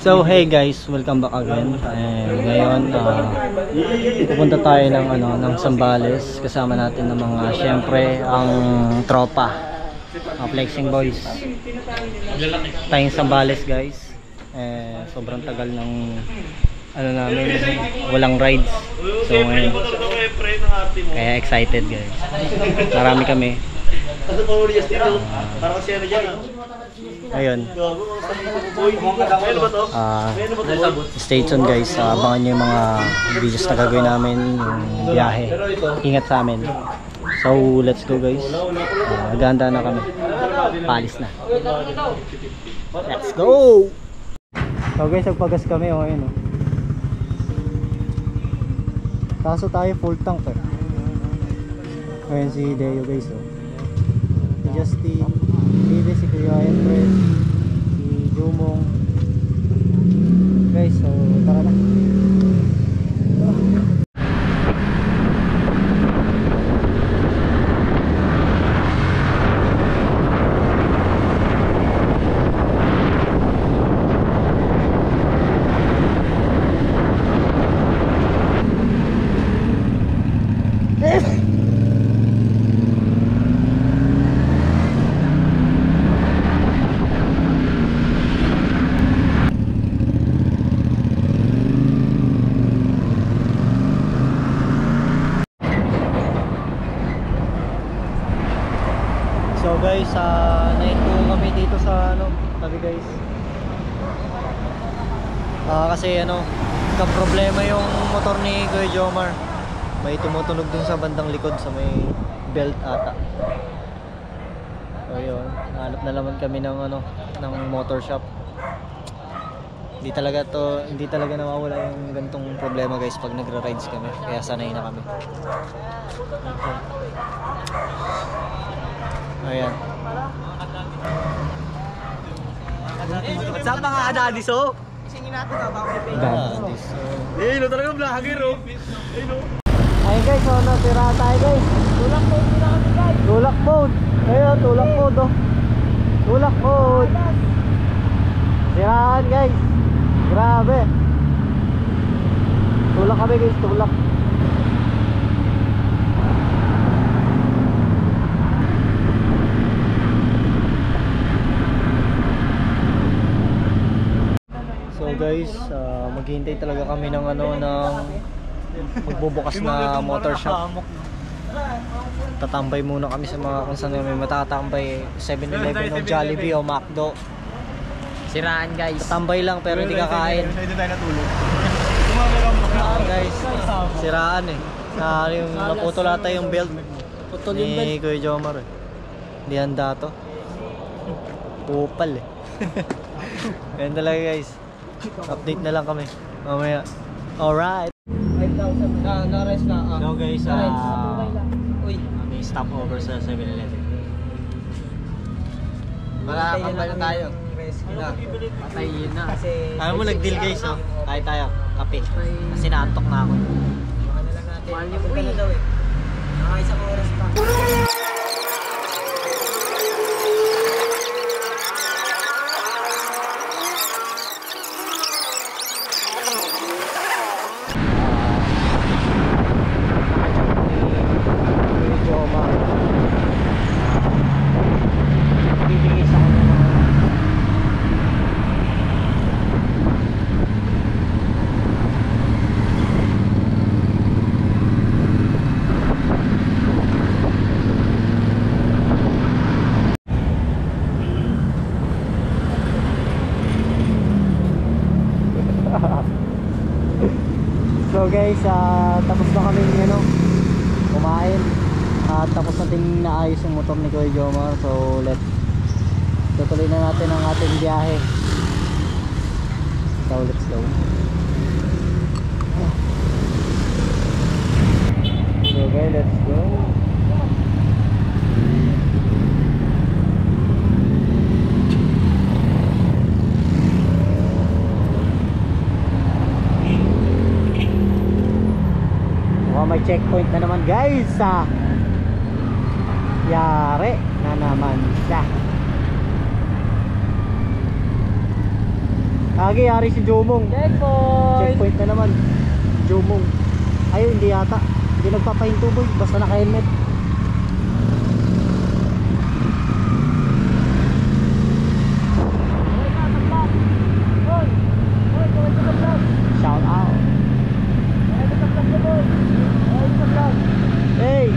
So hey guys, welcome back again. Ngayon pupunta tayo ng Zambales. Kasama natin ng mga syempre ang tropa, Flexing Boys. Tayong Zambales guys. Sobrang tagal ng namin, walang rides. So ngayon, kaya excited guys. Marami kami. Ayun. Stay tuned guys. Abangan nyo yung mga videos na gagawin namin, yung biyahe. Ingat sa amin. So let's go guys. Ganda na kami. Palis na. Let's go. So guys, nagpagas kami. Ayun, kaso tayo full tank Ayun si Deo guys. Si Justin, si Kuya Empress, si Jumong guys. So tara na. So guys, nahinto kami dito sa tabi guys. Kasi problema yung motor ni Kuya Jomar. May tumutunog dun sa bandang likod sa may belt ata. So yun, hanap na naman kami ng motor shop. Hindi talaga nawawala yung ganitong problema guys pag nagra-rides kami. Kaya sanay na kami. Ayan. What's up mga kadadiso? Isingin natin Dadiso. Ayun, talaga vlogger Ayun guys, tira tayo guys. Tulak mode muna kami guys. Tulak mode. Ayun, tulak mode Tulak mode. Tiraan guys. Grabe. Tulak kami guys, tulak. So guys, maghihintay talaga kami ng magbubukas na motor shop. Tatambay muna kami sa mga kung saan may matatambay, 7-Eleven o Jollibee o McDo. Siraan guys. Tatambay lang pero hindi kakain. Hindi tayo natulog. Guys, siraan yung naputol ata yung belt ni Kuya Jomar Hindi handa to. Kupal Ganyan talaga guys. Update na lang kami mamaya. Alright. 5,000 na rest na. So guys, may stopover sa 7-Eleven. Makakambal na tayo. Patayin na. Ayaw mo nag-deal guys Kahit tayo, kape. Kasi naantok na ako. Mahal niyo po na daw Nakaisang oras pa. So guys, tapos na kami kumain at tapos natin naayos yung motor ni Kuya Jomar. So tutuloy na natin ang ating biyahe. So let's go. So guys, let's go. May checkpoint na naman guys. Yari na naman siya. Lagi yari si Jomong. Checkpoint! Checkpoint na naman. Jomong. Ayun, hindi yata. Hindi nagpapahinto boy. Basta naka-helmet. Shout out. Hey!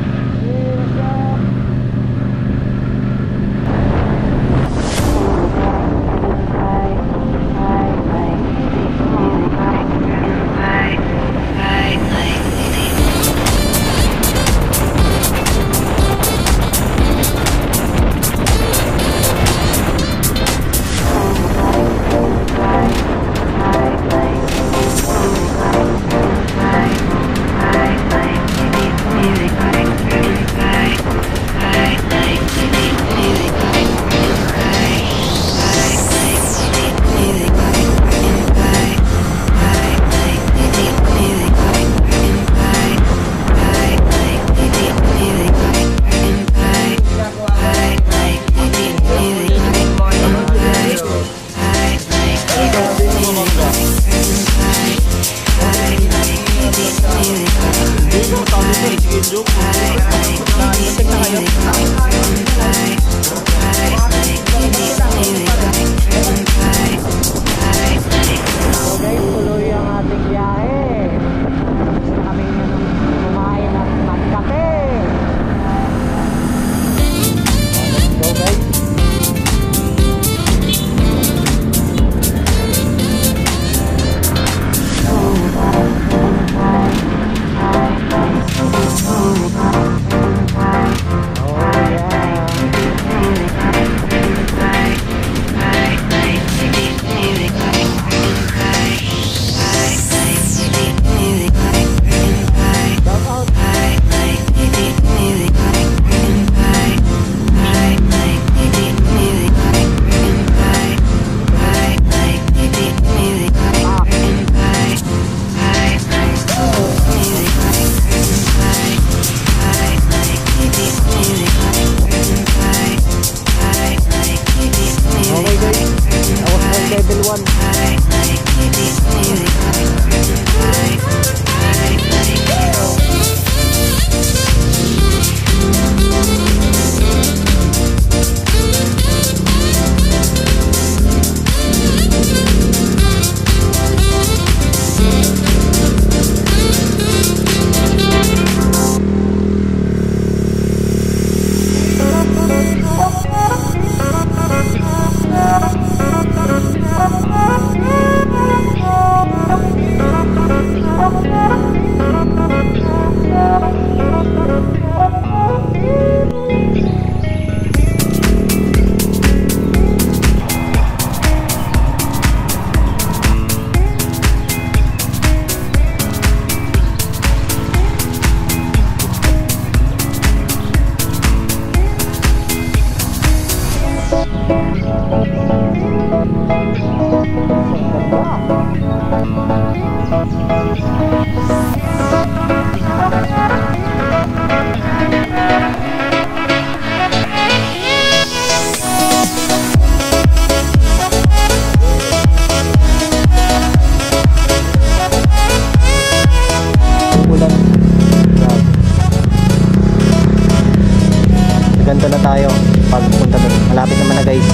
Ganto na tayo pagpunta doon. Malapit naman na guys.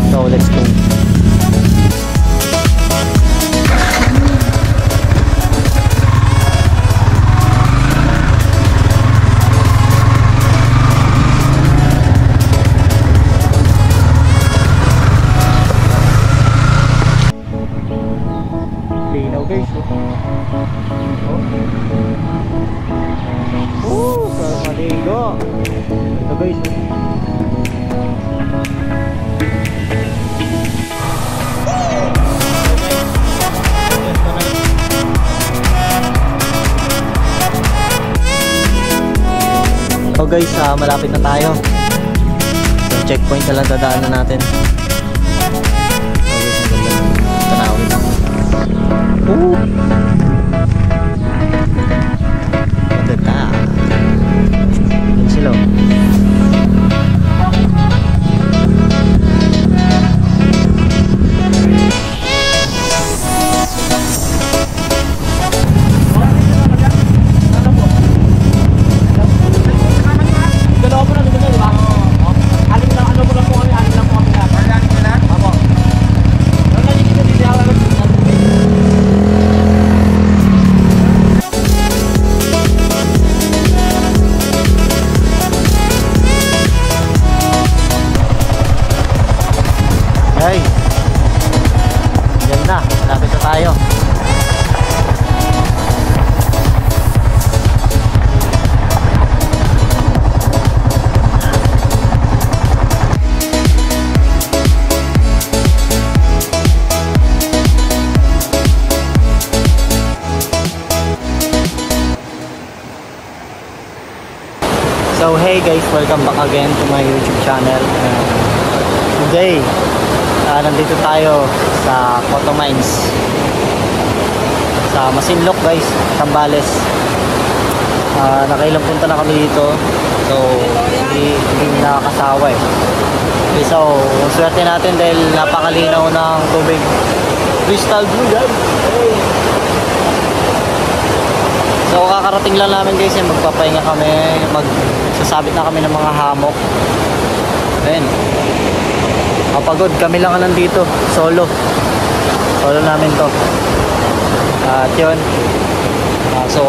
So let's go. Linaw guys. Sarap maligo. Ito guys. So guys, malapit na tayo. So checkpoint na lang dadaanan natin. So guys, ang ganda ng tanawin. Maganda. Yan sila. So hey guys, welcome back again to my YouTube channel. Today, nandito tayo sa Cotto Mines. Sa Masinloc guys, Zambales. Nakailang punta na kami dito. So, hindi nakakasawa eh. Okay, so, swerte natin dahil napakalinaw ng tubig. Crystal blue guys. Hey. So kakarating lang namin guys, magpapahinga kami, magsasabit na kami ng mga hamok. Ayun. Kapagod, kami lang nandito, solo namin to. At yun, so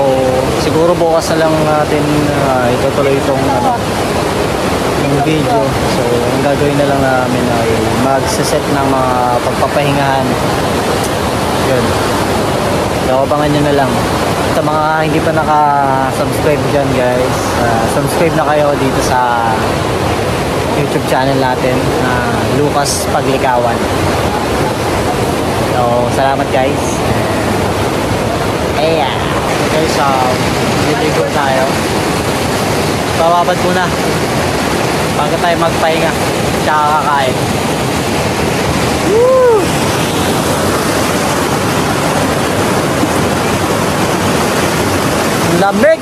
siguro bukas na lang natin itutuloy itong yung video. So ang gagawin na lang namin ay magsaset ng mga pagpapahingahan. Yun, so abangan nyo na lang. Sa mga hindi pa naka-subscribe dyan guys, subscribe na kayo dito sa YouTube channel natin na Lucas Paglikawan. So salamat guys. Ayan. Okay, so dito tayo. Pababad muna bago tayo magpahinga tsaka kakain. Woo! Lamig!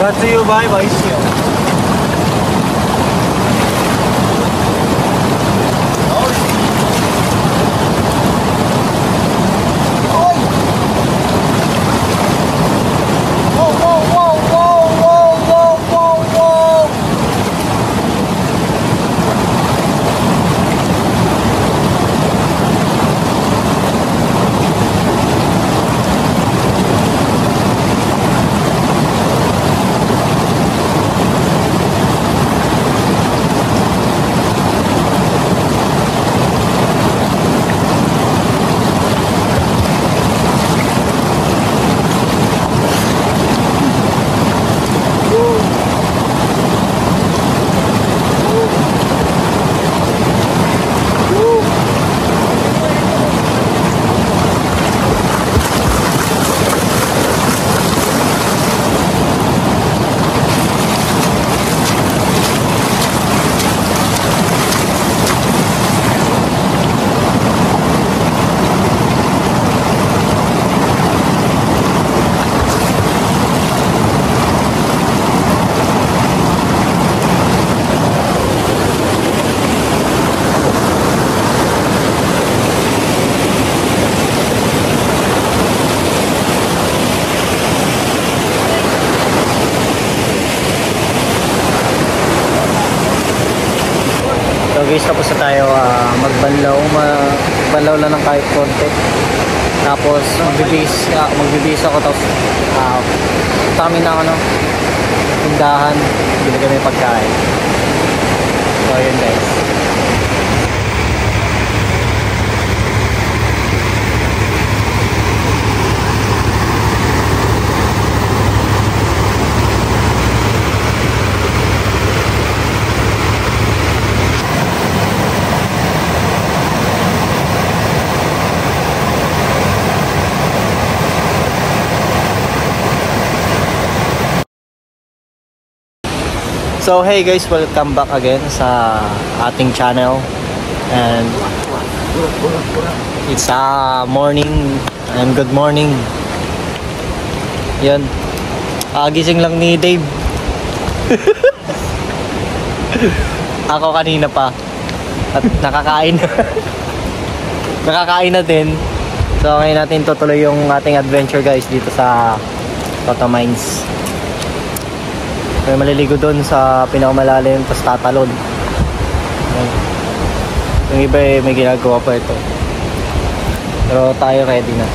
Brought to you by Vicio. So guys, tapos na tayo magbanlaw lang ng kahit konti. Tapos magbibis ako, tapos kami ng tindahan, bili kami pagkain. So yun guys. So hey guys, welcome back again sa ating channel. And It's morning. Good morning. Yan. Gising lang ni Dave. Ako kanina pa. At nakakain. Nakakain na din. So ngayon natin tutuloy yung ating adventure guys dito sa Toto Mines. May maliligo doon sa pinakamalalim, tapos tatalon. Yung iba may ginagawa pa ito. Pero tayo ready na.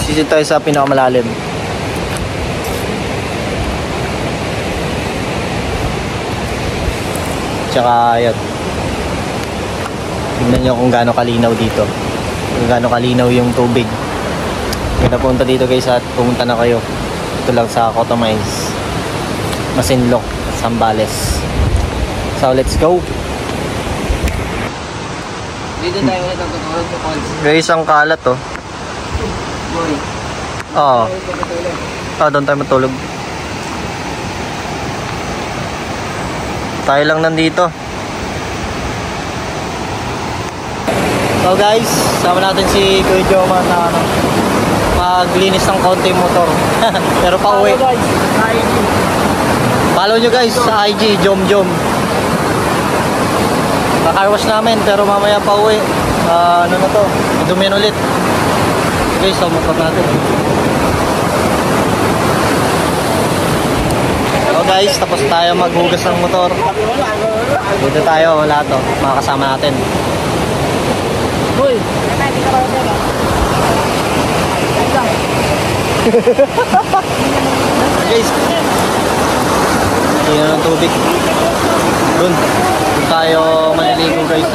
Sisid tayo sa pinakamalalim. Tsaka yun. Tingnan nyo kung gaano kalinaw dito. Kung gaano kalinaw yung tubig. Kung napunta dito guys at pumunta na kayo. Ito lang sa Toto Mines. Masinloc, Zambales. So let's go. Dito tayo ulit ang tutulog sa calls. Guys, ang kalat oh. Boy. Oo. Tayo Doon tayo matulog. Tayo lang nandito. So guys, sama natin si Kuya Joma na maglinis ng konti yung motor. Pero pa uwi. Follow nyo guys sa IG, Jom. Kakarwash namin pero mamaya pa uwi. Ano na to? Idumin ulit. Okay, so motor natin. So guys, tapos tayo maghugas ng motor. Dito tayo, wala to. Mga kasama natin. Boy. Guys, yun ang tubig. Doon tayo maliligo guys.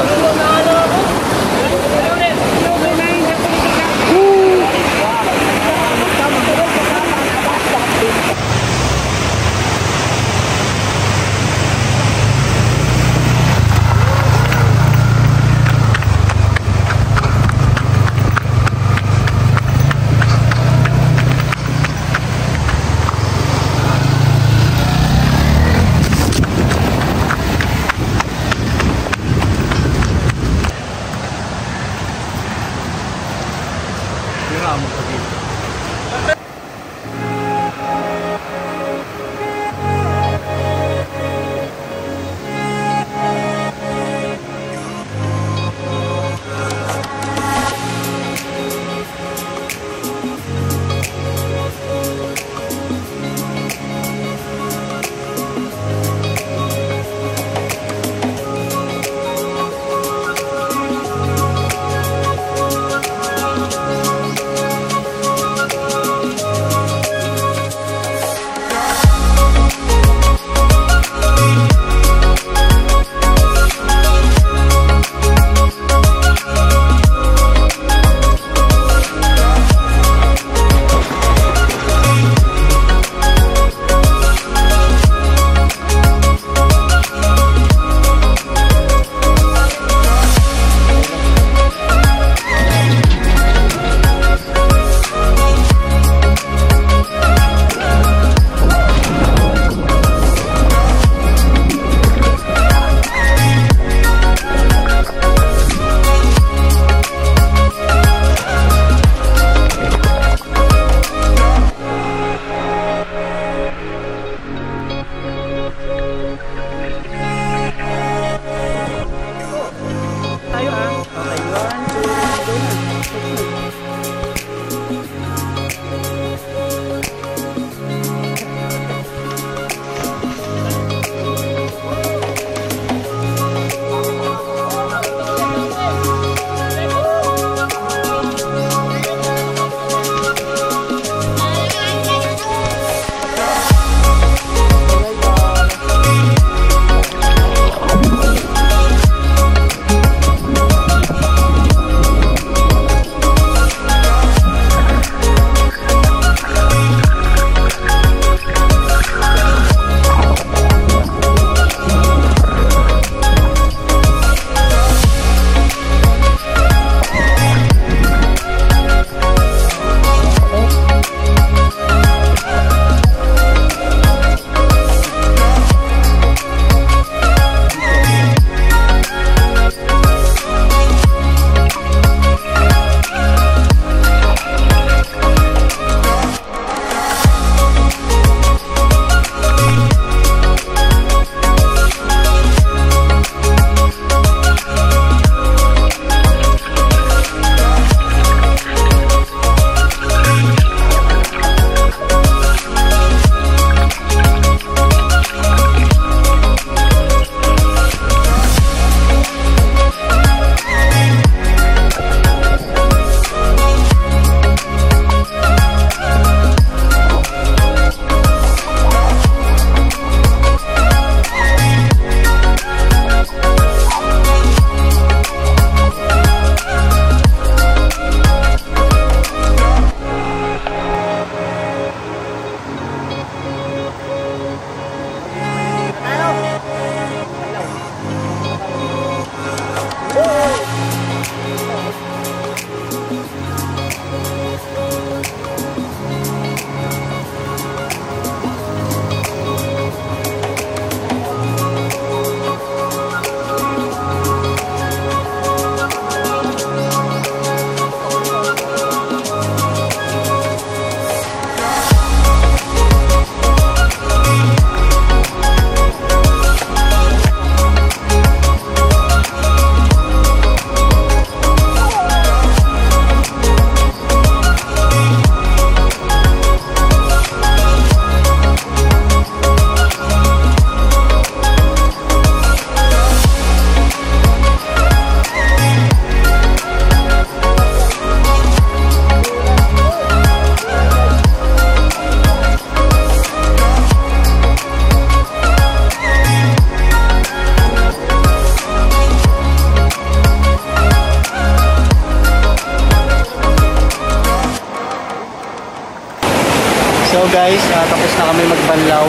guys, tapos na kami magbanlaw.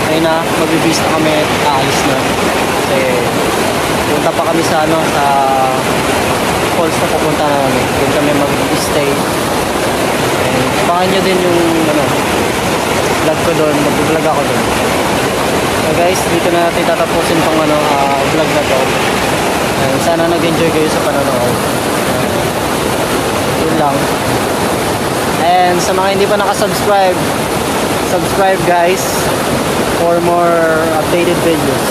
Ayun na, magbibis na kami at aalis na. Kasi punta pa kami sa ano, sa falls na pupunta na kami. Doon kami mag-stay. And abangan nyo din yung ano, vlog ko doon, mag-vlog ako doon. So guys, dito na natin tatapusin tong ano, vlog na to. And sana nag-enjoy kayo sa panonood. Yun lang. And sa mga hindi pa nakasubscribe, subscribe guys for more updated videos.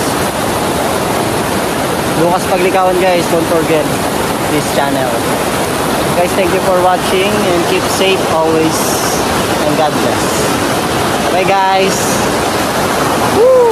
Lucas Paglikawan guys, don't forget this channel. Guys, thank you for watching and keep safe always and God bless. Bye guys. Woo!